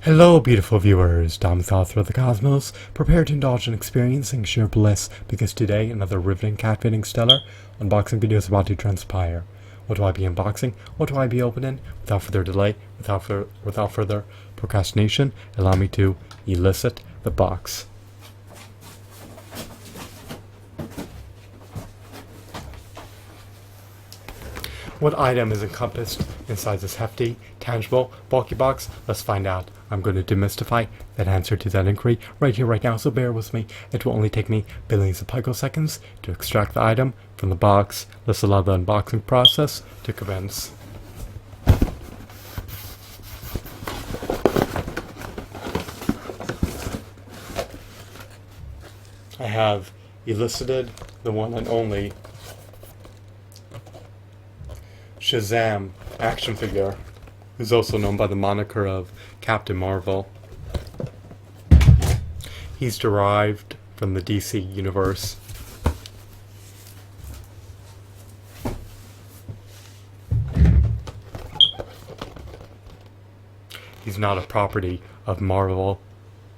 Hello, beautiful viewers. Dom, the author of the cosmos, prepare to indulge in experiencing sheer bliss, because today another riveting, cat-fitting, stellar unboxing video is about to transpire. What do I be unboxing? What do I be opening? Without further delay, without further procrastination, allow me to elicit the box. What item is encompassed inside this hefty, tangible, bulky box? Let's find out. I'm going to demystify that answer to that inquiry right here, right now, so bear with me. It will only take me billions of picoseconds to extract the item from the box. Let's allow the unboxing process to commence. I have elicited the one and only Shazam action figure, who's also known by the moniker of Captain Marvel. He's derived from the DC universe. He's not a property of Marvel,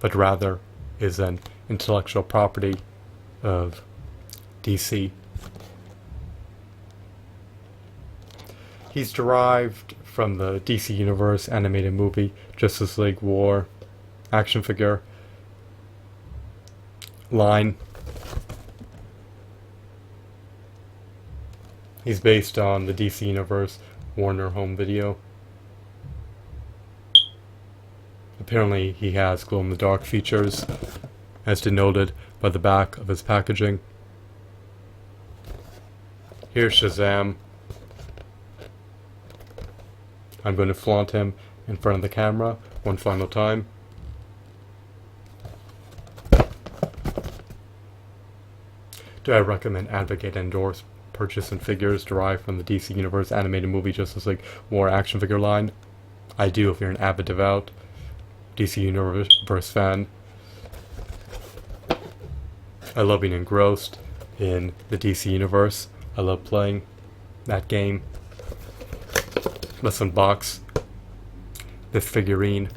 but rather is an intellectual property of DC. He's derived from the DC Universe animated movie Justice League War action figure line. He's based on the DC Universe Warner home video. Apparently he has glow-in-the-dark features, as denoted by the back of his packaging. Here's Shazam. I'm going to flaunt him in front of the camera one final time. Do I recommend, advocate, endorse purchasing figures derived from the DC Universe animated movie Justice League War action figure line? I do if you're an avid, devout DC Universe fan. I love being engrossed in the DC Universe. I love playing that game. Let's unbox this figurine.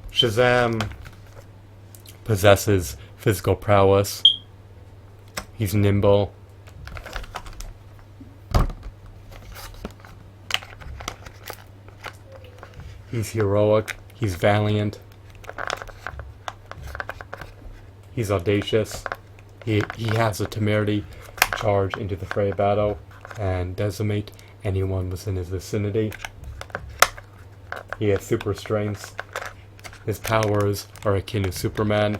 Shazam possesses physical prowess. He's nimble. He's heroic. He's valiant. He's audacious. He has the temerity to charge into the fray battle and decimate anyone within his vicinity. He has super strength. His powers are akin to Superman.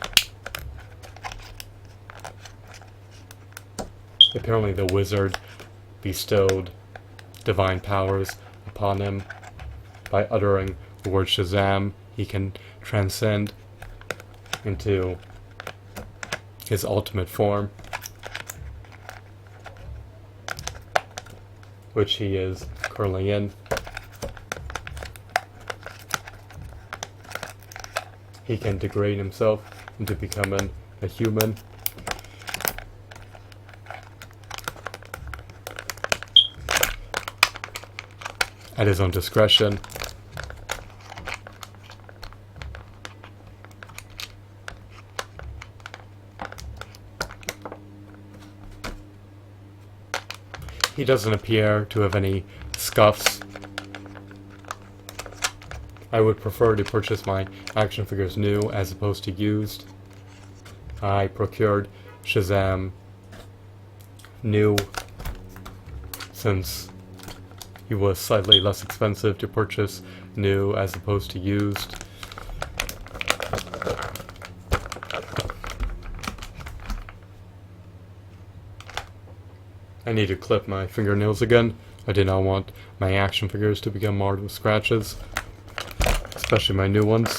Apparently the wizard bestowed divine powers upon him. By uttering the word Shazam, he can transcend into his ultimate form, which he is currently in. He can degrade himself into becoming a human. At his own discretion. He doesn't appear to have any scuffs. I would prefer to purchase my action figures new as opposed to used. I procured Shazam new since he was slightly less expensive to purchase new as opposed to used. I need to clip my fingernails again. I did not want my action figures to become marred with scratches, especially my new ones.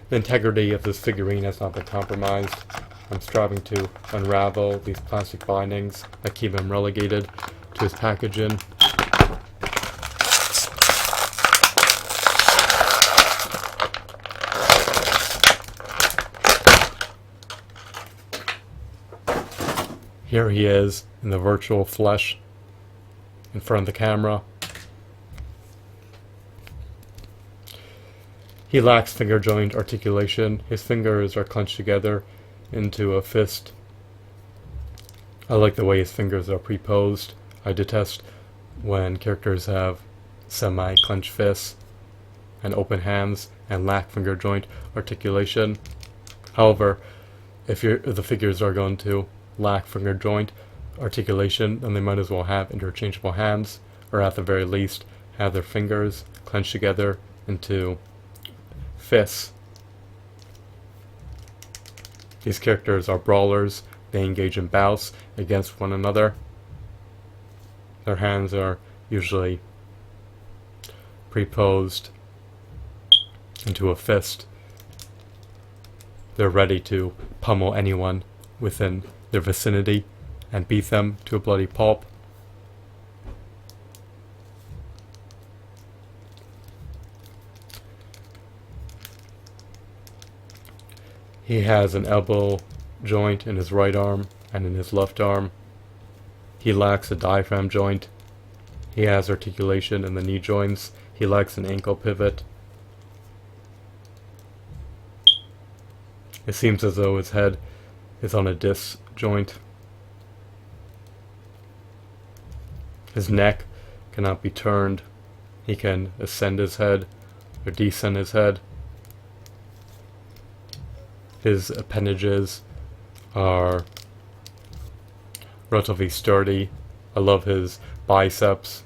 The integrity of this figurine has not been compromised. I'm striving to unravel these plastic bindings that keep him relegated to his packaging. Here he is in the virtual flesh in front of the camera. He lacks finger joint articulation. His fingers are clenched together into a fist. I like the way his fingers are pre-posed. I detest when characters have semi-clenched fists and open hands and lack finger joint articulation. However, if the figures are going to lack finger joint articulation, then they might as well have interchangeable hands, or at the very least have their fingers clenched together into fists. These characters are brawlers. They engage in bouts against one another. Their hands are usually pre-posed into a fist. They're ready to pummel anyone within their vicinity and beat them to a bloody pulp. He has an elbow joint in his right arm and in his left arm. He lacks a diaphragm joint. He has articulation in the knee joints. He lacks an ankle pivot. It seems as though his head is on a disc joint. His neck cannot be turned. He can ascend his head or descend his head. His appendages are relatively sturdy. I love his biceps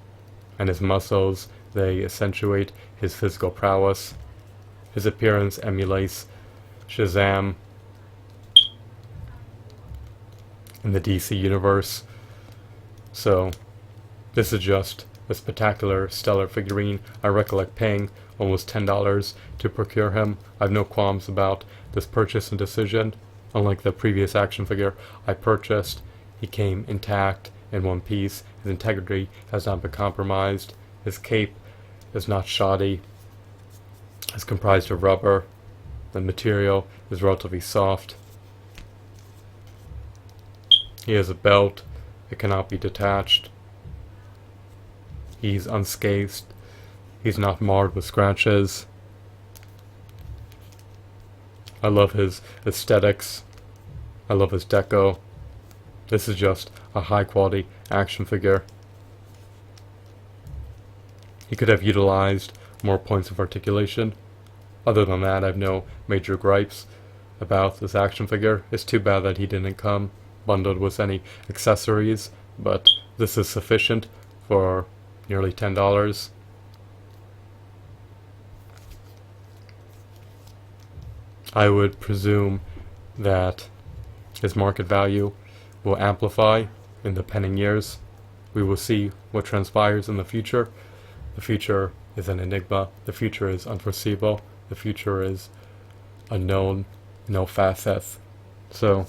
and his muscles. They accentuate his physical prowess. His appearance emulates Shazam in the DC universe. So this is just a spectacular, stellar figurine. I recollect paying almost $10 to procure him. I have no qualms about this purchase and decision. Unlike the previous action figure I purchased, he came intact in one piece. His integrity has not been compromised. His cape is not shoddy. It's comprised of rubber. The material is relatively soft. He has a belt. It cannot be detached. He's unscathed. He's not marred with scratches. I love his aesthetics. I love his deco. This is just a high quality action figure. He could have utilized more points of articulation. Other than that, I have no major gripes about this action figure. It's too bad that he didn't come bundled with any accessories, but this is sufficient for nearly $10. I would presume that his market value will amplify in the pending years. We will see what transpires in the future. The future is an enigma. The future is unforeseeable. The future is unknown, no facets. So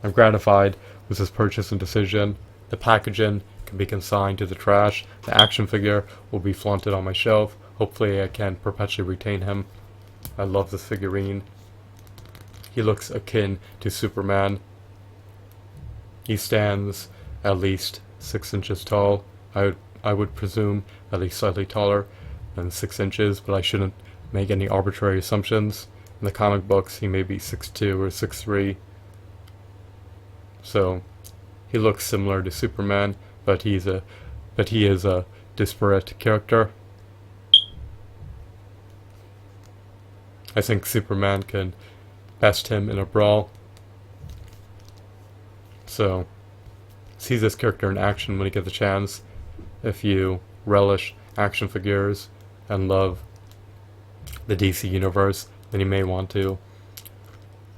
I'm gratified with this purchase and decision. The packaging can be consigned to the trash. The action figure will be flaunted on my shelf. Hopefully I can perpetually retain him. I love this figurine. He looks akin to Superman. He stands at least 6 inches tall. I would presume at least slightly taller than 6 inches, but I shouldn't make any arbitrary assumptions. In the comic books, he may be 6'2" or 6'3". So he looks similar to Superman, but he is a disparate character. I think Superman can best him in a brawl. So see this character in action when you get the chance. If you relish action figures and love the DC universe, then you may want to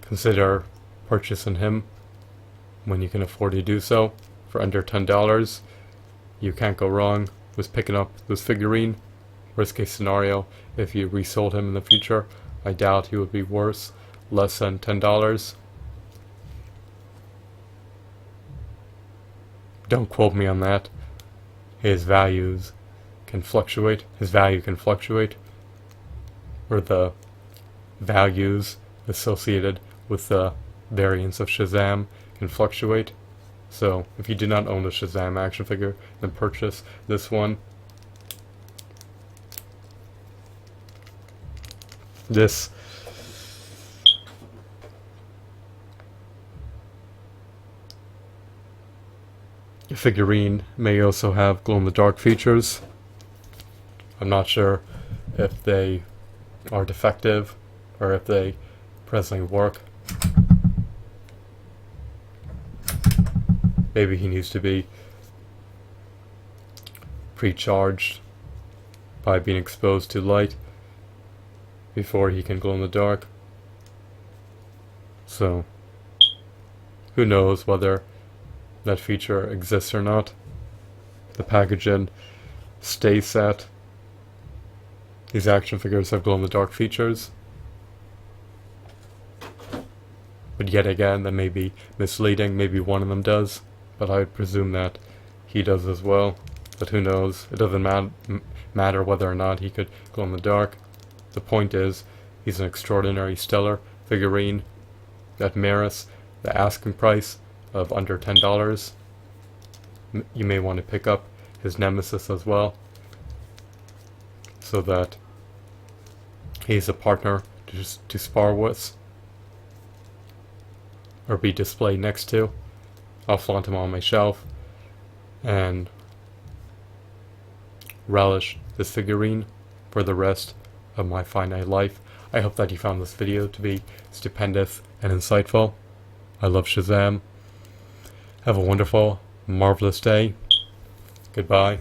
consider purchasing him when you can afford to do so for under $10. You can't go wrong with picking up this figurine. Worst case scenario, if you resold him in the future, I doubt he would be worth less than $10. Don't quote me on that. His values can fluctuate. His value can fluctuate. Or the values associated with the variants of Shazam can fluctuate. So if you do not own the Shazam action figure, then purchase this one. This figurine may also have glow-in-the-dark features. I'm not sure if they are defective or if they presently work. Maybe he needs to be pre-charged by being exposed to light before he can glow in the dark. So who knows whether that feature exists or not. The packaging stays set. These action figures have glow in the dark features. But yet again, that may be misleading. Maybe one of them does, but I would presume that he does as well. But who knows? It doesn't matter whether or not he could glow in the dark. The point is, he's an extraordinary stellar figurine that merits the asking price of under $10. You may want to pick up his nemesis as well, so that he's a partner to spar with or be displayed next to. I'll flaunt him on my shelf and relish this figurine for the rest of my finite life. I hope that you found this video to be stupendous and insightful. I love Shazam. Have a wonderful, marvelous day. Goodbye.